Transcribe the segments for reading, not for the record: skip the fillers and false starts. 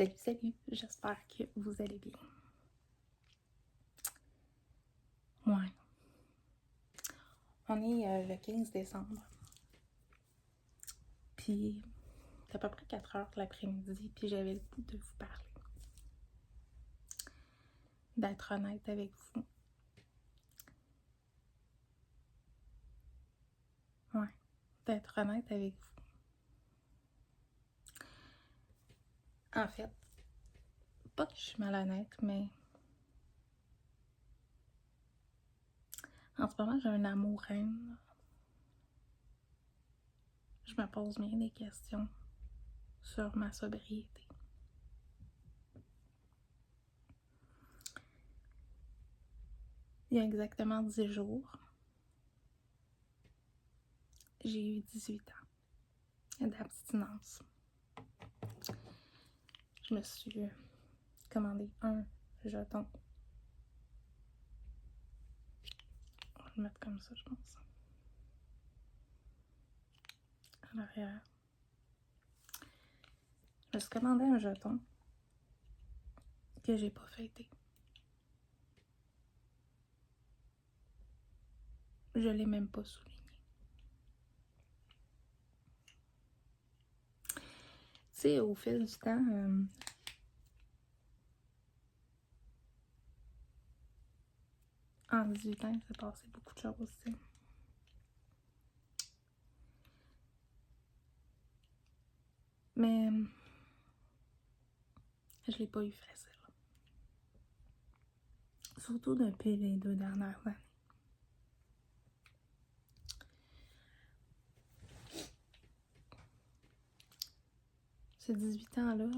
Salut, salut, j'espère que vous allez bien. Ouais, on est le 15 décembre, puis c'est à peu près 4 heures de l'après-midi, puis j'avais le goût de vous parler, d'être honnête avec vous. Ouais, d'être honnête avec vous. En fait, pas que je suis malhonnête, mais en ce moment, j'ai un amour-haine. Je me pose bien des questions sur ma sobriété. Il y a exactement 10 jours, j'ai eu 18 ans d'abstinence. Je me suis commandé un jeton. On va le mettre comme ça, je pense. À l'arrière. Je me suis commandé un jeton que j'ai pas fêté. Je l'ai même pas souligné. Tu sais, au fil du temps, en 18 ans, il s'est passé beaucoup de choses aussi. Mais je l'ai pas eu facile. Surtout depuis les 2 dernières années. Ces 18 ans-là,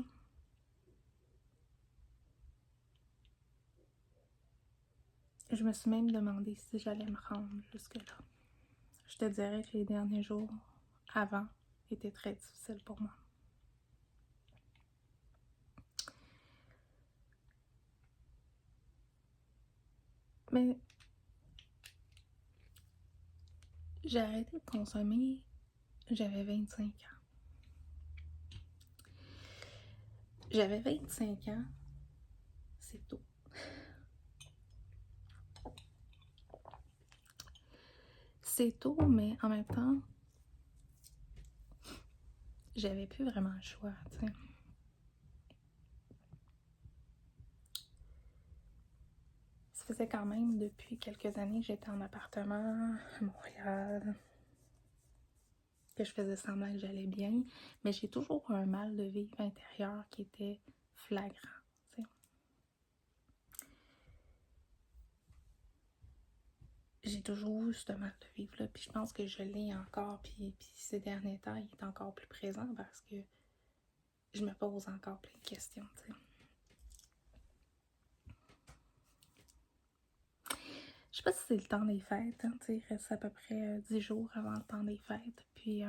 je me suis même demandé si j'allais me rendre jusque-là. Je te dirais que les derniers jours avant étaient très difficiles pour moi. Mais j'ai arrêté de consommer, j'avais 25 ans. J'avais 25 ans, c'est tôt. C'est tôt, mais en même temps, j'avais plus vraiment le choix, tu sais. Ça faisait quand même depuis quelques années que j'étais en appartement à Montréal, que je faisais semblant que j'allais bien, mais j'ai toujours un mal de vivre intérieur qui était flagrant, tu sais. J'ai toujours eu ce mal de vivre-là, puis je pense que je l'ai encore, puis ces derniers temps, il est encore plus présent parce que je me pose encore plein de questions, tu sais. Je sais pas si c'est le temps des fêtes, hein, tu sais, il reste à peu près 10 jours avant le temps des fêtes, puis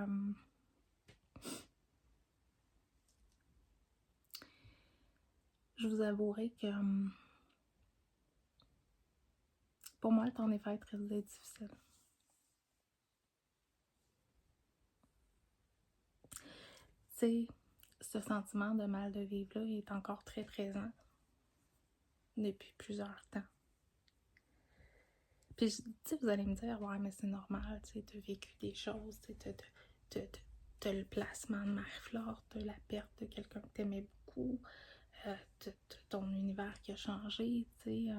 je vous avouerai que pour moi, le temps des fêtes risque d'être difficile. Tu sais, ce sentiment de mal de vivre-là est encore très présent depuis plusieurs temps. Puis, tu sais, vous allez me dire, ouais, mais c'est normal, tu sais, t'as vécu des choses, tu sais, t'as le placement de Marie-Flore, t'as la perte de quelqu'un que t'aimais beaucoup, t'as ton univers qui a changé, tu sais.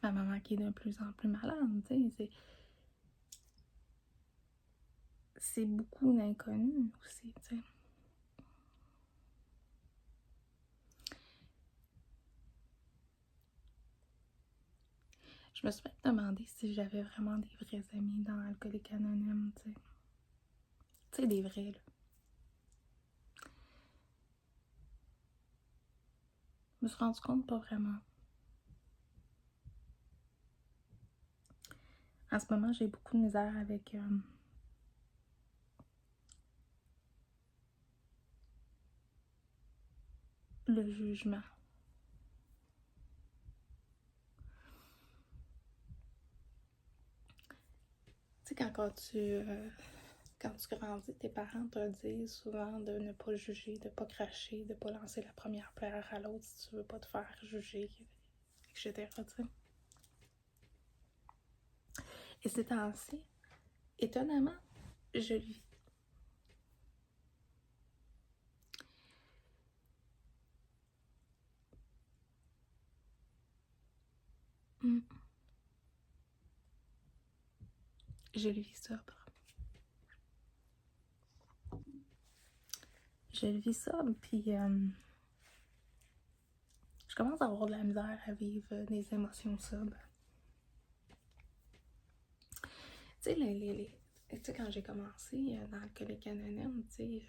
Ma maman qui est de plus en plus malade, tu sais, c'est beaucoup d'inconnus aussi, tu sais. Je me suis même demandé si j'avais vraiment des vrais amis dans Alcoolique Anonyme, tu sais. Tu sais, des vrais, là. Je me suis rendu compte pas vraiment. En ce moment, j'ai beaucoup de misère avec le jugement. Tu sais, quand tu Quand tu grandis, tes parents te disent souvent de ne pas juger, de ne pas cracher, de ne pas lancer la première pierre à l'autre si tu veux pas te faire juger, etc. T'sais. Et ces temps-ci, étonnamment, je le vis. Je le vis sobre. Je le vis sobre, puis je commence à avoir de la misère à vivre des émotions sobres. Tu sais, quand j'ai commencé dans Alcooliques Anonymes, tu sais,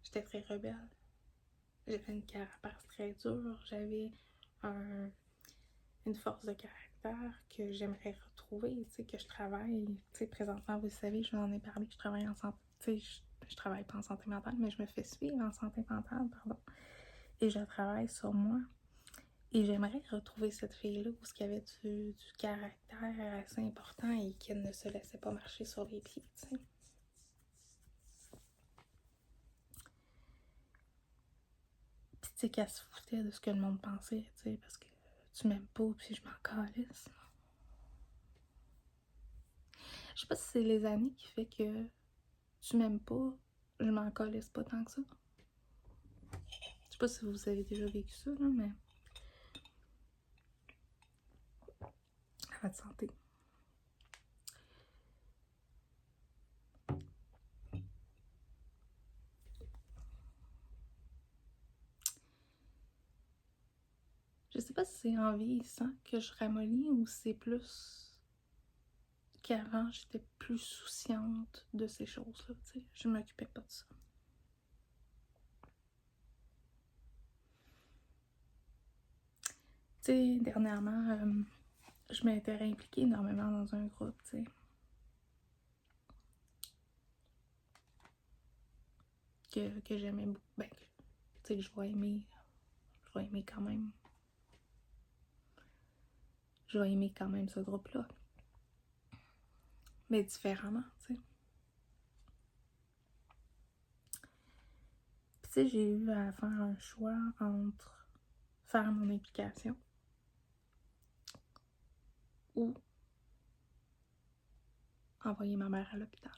j'étais très rebelle. J'avais une carapace très dure, j'avais une force de caractère que j'aimerais retrouver, tu sais, que je travaille. Tu sais, présentement, vous le savez, je vous en ai parlé, je travaille en santé, tu sais, je travaille pas en santé mentale, mais je me fais suivre en santé mentale, pardon. Et je travaille sur moi. Et j'aimerais retrouver cette fille-là où il y avait du caractère assez important et qu'elle ne se laissait pas marcher sur les pieds, tu sais. Puis tu sais qu'elle se foutait de ce que le monde pensait, tu sais, parce que tu m'aimes pas, puis je m'en calisse. Je sais pas si c'est les années qui fait que tu m'aimes pas, je m'en calisse pas tant que ça. Je sais pas si vous avez déjà vécu ça, là, mais à votre santé. Je sais pas si c'est en vieillissant que je ramollis ou si c'est plus qu'avant, j'étais plus souciante de ces choses-là, tu sais. Je m'occupais pas de ça. Tu sais, dernièrement, je m'étais réimpliquée énormément dans un groupe, tu sais. Que j'aimais beaucoup. Ben, tu sais, je vais aimer quand même. Je vais aimer quand même ce groupe-là. Mais différemment, tu sais. Puis, tu sais, j'ai eu à faire un choix entre faire mon implication ou envoyer ma mère à l'hôpital.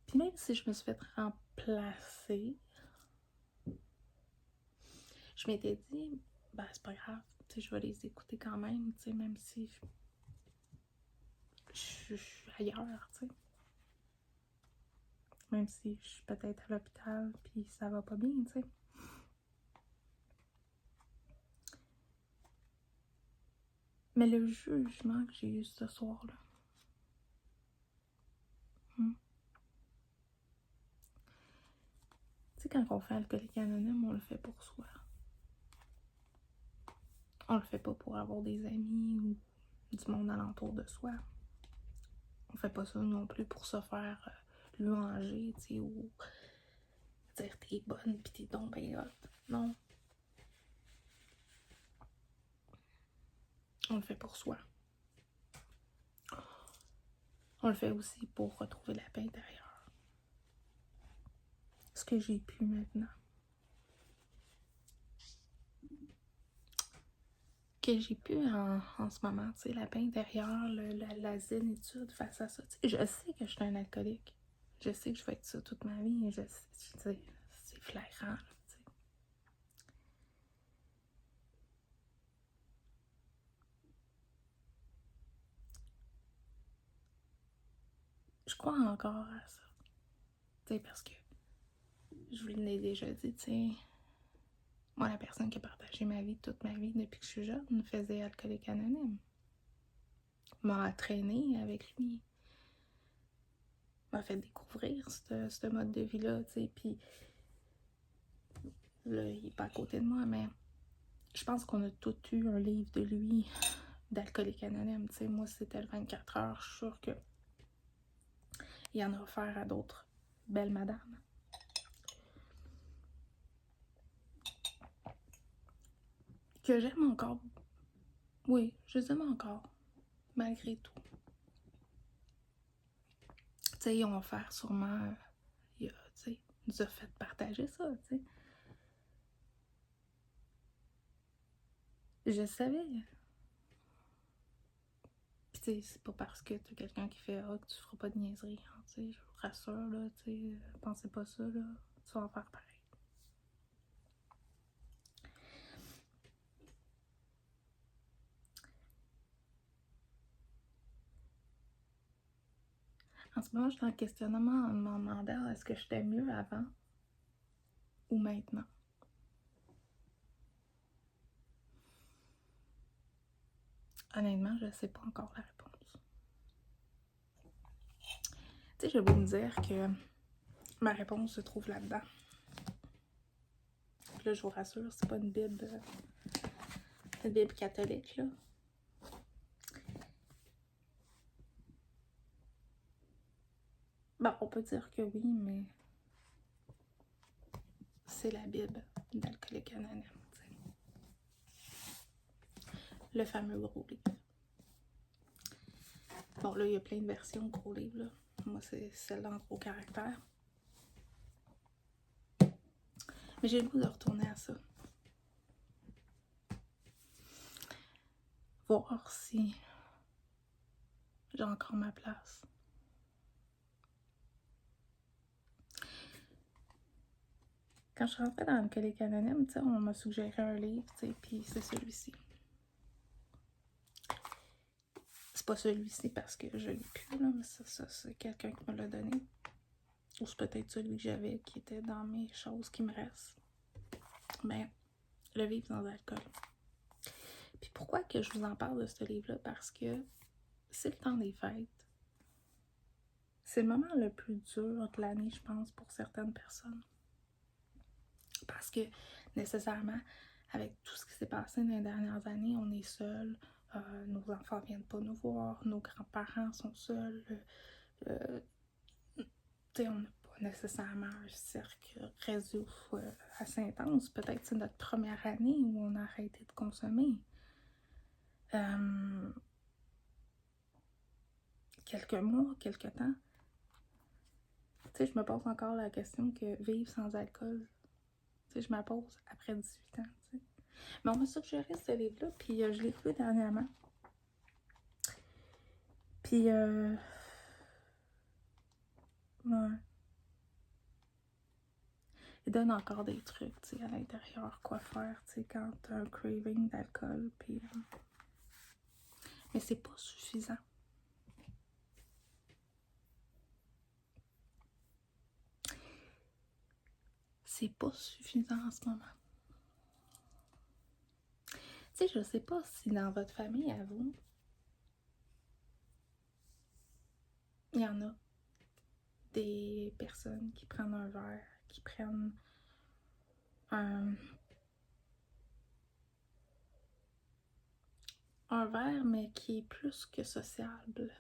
Puis même si je me suis fait remplacer, je m'étais dit, ben c'est pas grave, tu sais, je vais les écouter quand même, tu sais, même si je suis ailleurs, tu sais. Même si je suis peut-être à l'hôpital, puis ça va pas bien, tu sais. Mais le jugement que j'ai eu ce soir-là, tu sais, quand on fait Alcoolique Anonyme, on le fait pour soi. On le fait pas pour avoir des amis ou du monde alentour de soi. On fait pas ça non plus pour se faire louanger, tu sais, ou dire t'es bonne pis t'es donc ben hot. Non. On le fait pour soi. On le fait aussi pour retrouver la paix intérieure. Ce que j'ai pu maintenant. Que j'ai pu en ce moment, tu sais, la paix intérieure, la zénitude face à ça. Je sais que je suis un alcoolique. Je sais que je vais être ça toute ma vie. Je sais, c'est flagrant, là, tu sais. Je crois encore à ça. Tu sais, parce que je vous l'ai déjà dit, tu sais, moi, la personne qui a partagé ma vie toute ma vie depuis que je suis jeune faisait Alcoolique Anonyme. M'a entraînée avec lui. M'a fait découvrir ce mode de vie-là, tu sais, puis là, il est pas à côté de moi, mais je pense qu'on a tous eu un livre de lui, d'Alcoolique Anonyme, tu sais, moi, c'était le 24 heures, je suis sûre que il en a offert à d'autres belles madames. Que j'aime encore Oui, je les aime encore, malgré tout. Tu sais, ils ont offert sûrement, tu sais, ils nous a fait partager ça, tu sais. Je savais. Puis tu sais, c'est pas parce que t'as quelqu'un qui fait « Ah, que tu feras pas de niaiserie, hein, tu sais, je vous rassure, là, tu sais, pensez pas ça, là, tu vas en faire pareil. » En ce moment, je suis en questionnement en me demandant est-ce que j'étais mieux avant ou maintenant. Honnêtement, je sais pas encore la réponse. Tu sais, j'ai beau me dire que ma réponse se trouve là-dedans. Puis là, je vous rassure, c'est pas une Bible catholique, là. Bon, on peut dire que oui, mais c'est la Bible d'Alcooliques Anonymes, tu sais. Le fameux gros livre. Bon, là, il y a plein de versions de gros livres, là. Moi, c'est celle-là en gros caractère. Mais j'ai le goût de retourner à ça. Voir si j'ai encore ma place. Quand je suis rentrée dans Alcooliques Anonymes, tu sais, on m'a suggéré un livre, tu sais, puis c'est celui-ci. C'est pas celui-ci parce que je l'ai plus, là, mais ça c'est quelqu'un qui me l'a donné. Ou c'est peut-être celui que j'avais qui était dans mes choses qui me restent. Mais le vivre sans alcool. Puis pourquoi que je vous en parle de ce livre-là? Parce que c'est le temps des fêtes. C'est le moment le plus dur de l'année, je pense, pour certaines personnes. Parce que, nécessairement, avec tout ce qui s'est passé dans les dernières années, on est seul. Nos enfants viennent pas nous voir. Nos grands-parents sont seuls. Tu sais, on n'a pas nécessairement un cercle réseau assez intense. Peut-être c'est notre première année où on a arrêté de consommer. Quelques mois, quelques temps. Tu sais, je me pose encore la question que vivre sans alcool, tu sais, je me la pose après 18 ans, tu sais. Mais on m'a suggéré ce livre-là, puis je l'ai lu dernièrement. Puis, ouais. Il donne encore des trucs, tu sais, à l'intérieur, quoi faire, tu sais, quand t'as un craving d'alcool, puis... Mais c'est pas suffisant. C'est pas suffisant en ce moment. Tu sais, je sais pas si dans votre famille, à vous, il y en a des personnes qui prennent un verre, qui prennent un verre, mais qui est plus que sociable.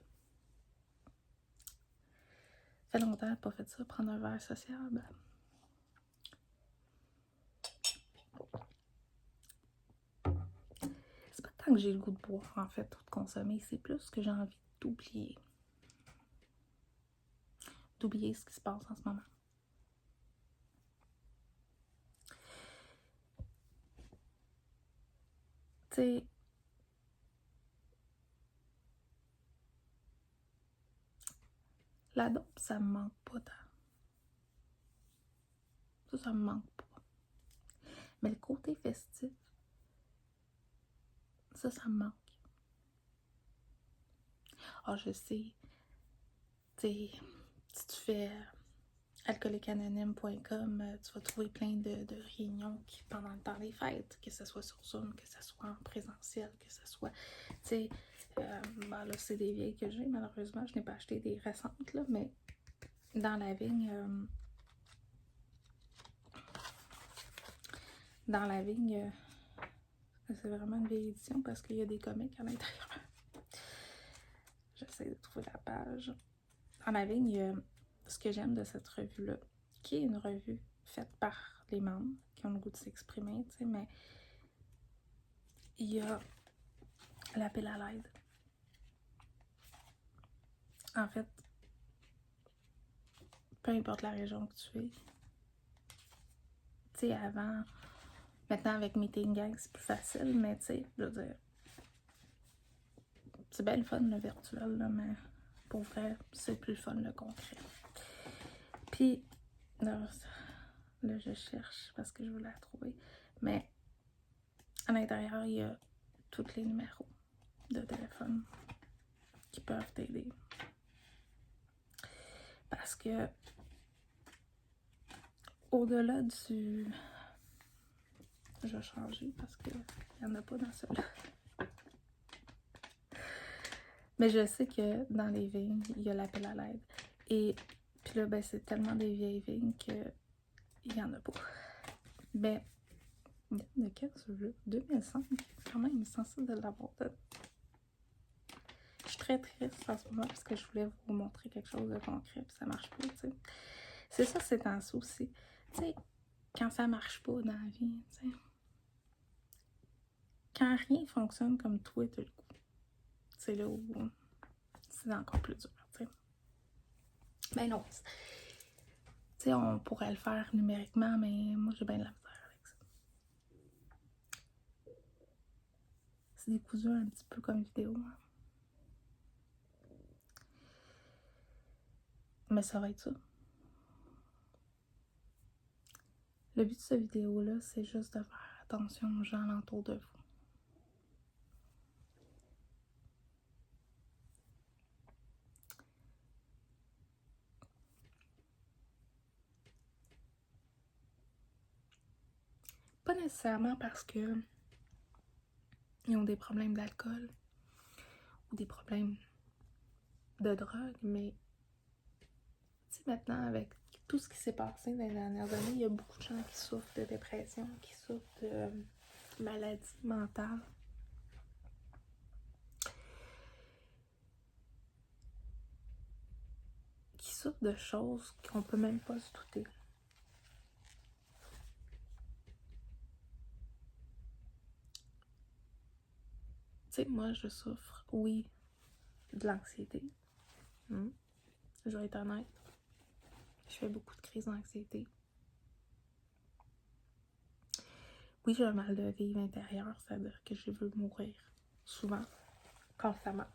Ça fait longtemps que j'ai pas fait ça, prendre un verre sociable. C'est pas tant que j'ai le goût de boire, en fait, ou de consommer, c'est plus que j'ai envie d'oublier. D'oublier ce qui se passe en ce moment. Tu sais, la dope, ça me manque pas tant. Ça me manque pas. Mais le côté festif, ça me manque. Ah, je sais, tu sais, si tu fais alcooliqueanonyme.com, tu vas trouver plein de réunions qui, pendant le temps des fêtes, que ce soit sur Zoom, que ce soit en présentiel, que ce soit, tu sais, ben là, c'est des vieilles que j'ai, malheureusement, je n'ai pas acheté des récentes, là, mais dans la vigne, c'est vraiment une vieille édition parce qu'il y a des comics à l'intérieur. J'essaie de trouver la page. Dans la vigne, ce que j'aime de cette revue-là, qui est une revue faite par les membres qui ont le goût de s'exprimer, tu sais, mais il y a l'appel à l'aide. En fait, peu importe la région que tu es, tu sais, avant, maintenant avec Meeting Gang, c'est plus facile, mais tu sais, je veux dire, c'est bien le fun le virtuel, là, mais pour vrai, c'est plus le fun le concret. Puis, là, je cherche parce que je veux la trouver, mais à l'intérieur, il y a tous les numéros de téléphone qui peuvent t'aider. Parce que, au-delà du... Je vais changer parce qu'il n'y en a pas dans celui-là. Mais je sais que dans les vignes, il y a l'appel à l'aide. Et puis là, ben, c'est tellement des vieilles vignes qu'il n'y en a pas. Mais, de quel celui-là? 2005, quand même, il est censé de l'avoir. Je suis très triste en ce moment parce que je voulais vous montrer quelque chose de concret puis ça marche pas, tu sais. C'est ça, c'est en ça aussi. Tu sais, quand ça marche pas dans la vie, tu sais. Quand rien fonctionne comme toi, t'as le coup. C'est là où c'est encore plus dur, tu sais. Ben non. Tu sais, on pourrait le faire numériquement, mais moi, j'ai bien de la misère avec ça. C'est décousu un petit peu comme vidéo. Hein. Mais ça va être ça. Le but de cette vidéo-là, c'est juste de faire attention aux gens alentour de vous. Pas nécessairement parce que ils ont des problèmes d'alcool ou des problèmes de drogue, mais tu sais, maintenant, avec tout ce qui s'est passé dans les dernières années, il y a beaucoup de gens qui souffrent de dépression, qui souffrent de maladies mentales. Qui souffrent de choses qu'on peut même pas se douter. Tu sais, moi, je souffre, oui, de l'anxiété. Je vais être honnête. Je fais beaucoup de crises d'anxiété. Oui, j'ai un mal de vivre intérieur, c'est-à-dire que je veux mourir. Souvent, constamment.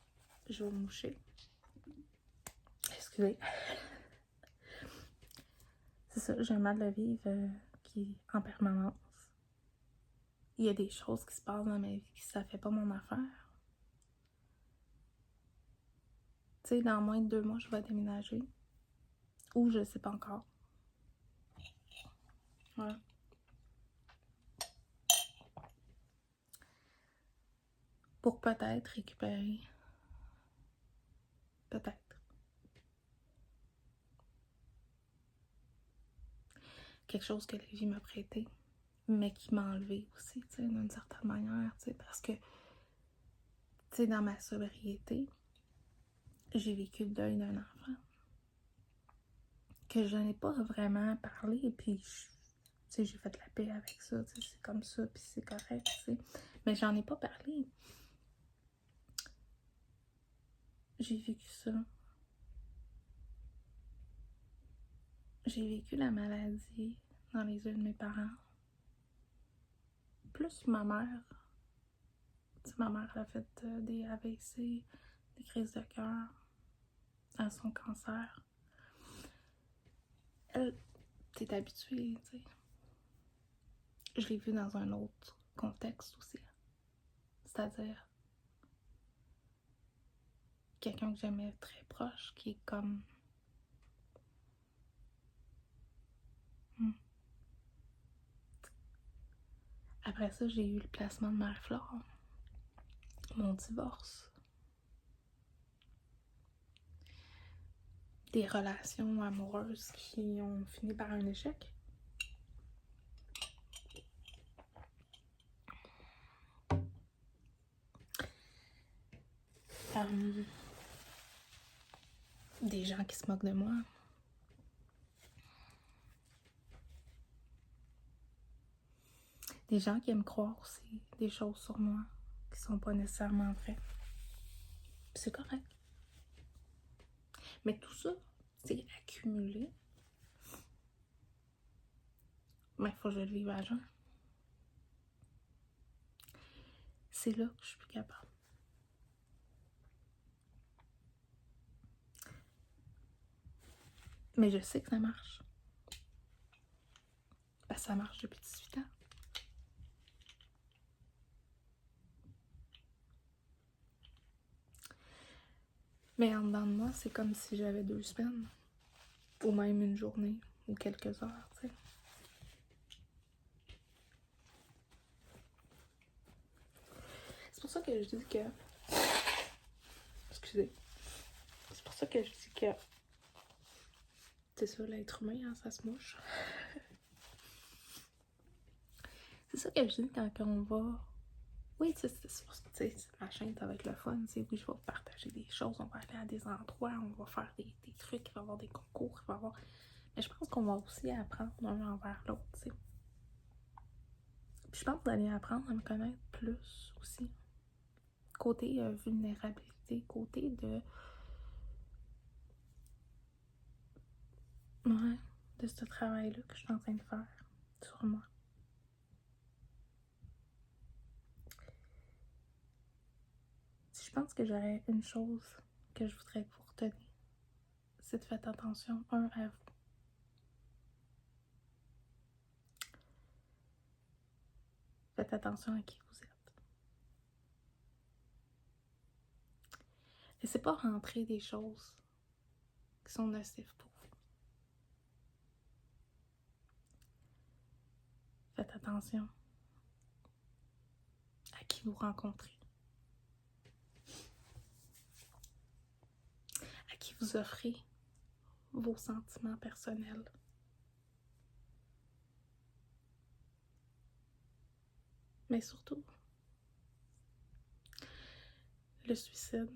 Je vais me moucher. Excusez. C'est ça, j'ai un mal de vivre qui est en permanence. Il y a des choses qui se passent dans ma vie qui ça fait pas mon affaire. Tu sais, dans moins de 2 mois, je vais déménager. Ou je sais pas encore. Ouais. Pour peut-être récupérer. Peut-être. Quelque chose que la vie m'a prêté, mais qui m'a enlevé aussi, tu sais, d'une certaine manière, tu sais, parce que, tu sais, dans ma sobriété, j'ai vécu le deuil d'un enfant que je n'ai pas vraiment parlé, et puis, tu sais, j'ai fait la paix avec ça, tu sais, c'est comme ça, puis c'est correct, tu sais, mais j'en ai pas parlé. J'ai vécu ça. J'ai vécu la maladie dans les yeux de mes parents. Plus ma mère. Tu sais, ma mère elle a fait des AVC, des crises de cœur, à son cancer. Elle, t'es habituée, tu sais. Je l'ai vu dans un autre contexte aussi. C'est-à-dire quelqu'un que j'aimais très proche, qui est comme... Après ça, j'ai eu le placement de Marie-Flore, mon divorce, des relations amoureuses qui ont fini par un échec. Des gens qui se moquent de moi. Des gens qui aiment croire aussi des choses sur moi qui sont pas nécessairement vraies. C'est correct. Mais tout ça, c'est accumulé. Mais il faut que je le vive à jeun. C'est là que je suis plus capable. Mais je sais que ça marche. Parce que ça marche depuis 18 ans. Mais en dedans de moi, c'est comme si j'avais 2 semaines. Ou même une journée. Ou quelques heures, tu sais. C'est pour ça que je dis que... Excusez. C'est pour ça que je dis que... C'est ça, l'être humain, hein, ça se mouche. C'est ça que je dis quand on va... Oui, tu sais, ma chaîne, ça va être le fun. Oui, je vais partager des choses, on va aller à des endroits, on va faire des trucs, il va y avoir des concours, il va y avoir... Mais je pense qu'on va aussi apprendre l'un envers l'autre, tu sais. Puis je pense que vous allez apprendre à me connaître plus aussi. Côté vulnérabilité, côté de... Ouais, de ce travail-là que je suis en train de faire sur moi. Si je pense que j'aurais une chose que je voudrais que vous reteniez, c'est de faire attention, à vous. Faites attention à qui vous êtes. Laissez pas rentrer des choses qui sont nocives pour vous. Faites attention à qui vous rencontrez. À qui vous offrez vos sentiments personnels. Mais surtout, le suicide,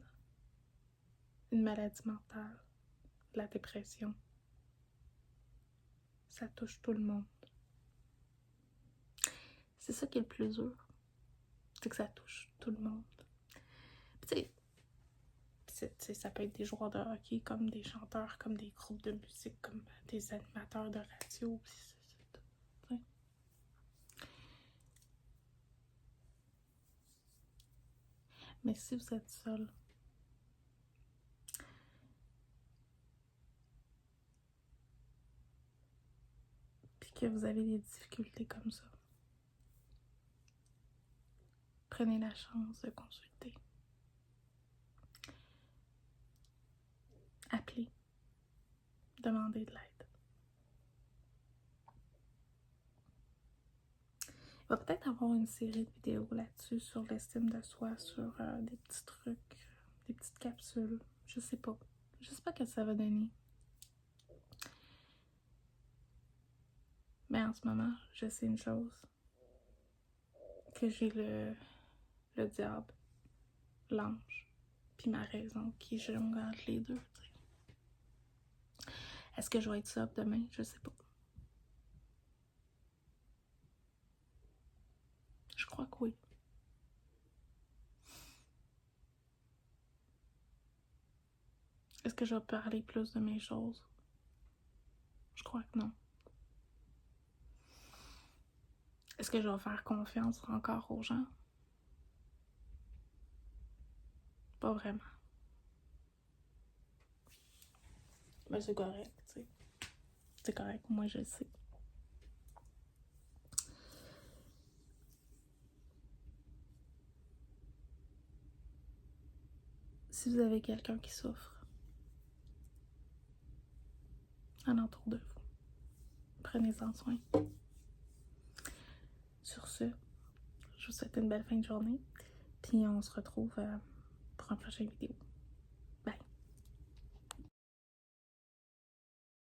une maladie mentale, la dépression, ça touche tout le monde. C'est ça qui est le plus dur, c'est que ça touche tout le monde. Tu sais, ça peut être des joueurs de hockey, comme des chanteurs, comme des groupes de musique, comme des animateurs de radio, c'est tout. Mais si vous êtes seul, puis que vous avez des difficultés comme ça, prenez la chance de consulter. Appelez. Demandez de l'aide. Il va peut-être avoir une série de vidéos là-dessus sur l'estime de soi, sur des petits trucs, des petites capsules. Je sais pas. Je sais pas ce que ça va donner. Mais en ce moment, je sais une chose. Que j'ai le diable, l'ange, puis ma raison qui jongle entre les deux. T'sais. Est-ce que je vais être sobre demain? Je sais pas. Je crois que oui. Est-ce que je vais parler plus de mes choses? Je crois que non. Est-ce que je vais faire confiance encore aux gens? Pas vraiment. Mais c'est correct, tu sais. C'est correct, moi je le sais. Si vous avez quelqu'un qui souffre alentour de vous, prenez-en soin. Sur ce, je vous souhaite une belle fin de journée. Puis on se retrouve pour une prochaine vidéo.